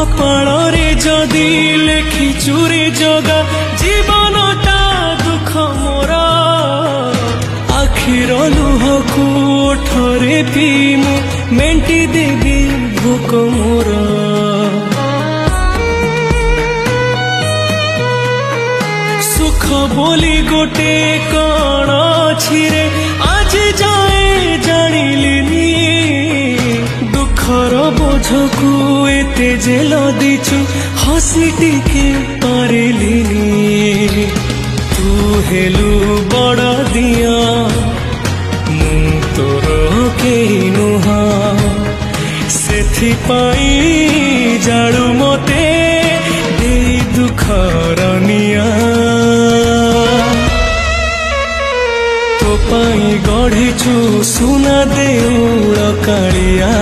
কপাଳରେ যদি লেখিଛୁ ରେ ଜଗା ଜୀବନଟା ଦୁଃଖ ମୋର ଆଖିର ଲୁହକୁ ଓଠରେ ପିଇ ମୁଁ ମେଣ୍ଟି ଦେବି ଭୋକ ମୋର ସୁଖ ବୋଲି ଗୋଟେ କଣ ଅଛି ରେ ଆଜି ଯାଏ ଜାଣିଲିନି ଦୁଃଖର ବୋଝକୁ ଏତେ ଯେ ଲଦିଛୁ ହସି ଟିକେ ପାରିଲିନି ତୁ ହେଲୁ ବଡ଼ ଦିଅ ମୁଁ ତୋର କେହି ନୁହଁ ସେଥିପାଇଁ ଜାଳୁ ମତେ ଦେଇ ଦୁଃଖର ନିଆଁ ତୋ ପାଇଁ ଗଢ଼ିଛୁ ସୁନା ଦେଉଳ କାଳିଆ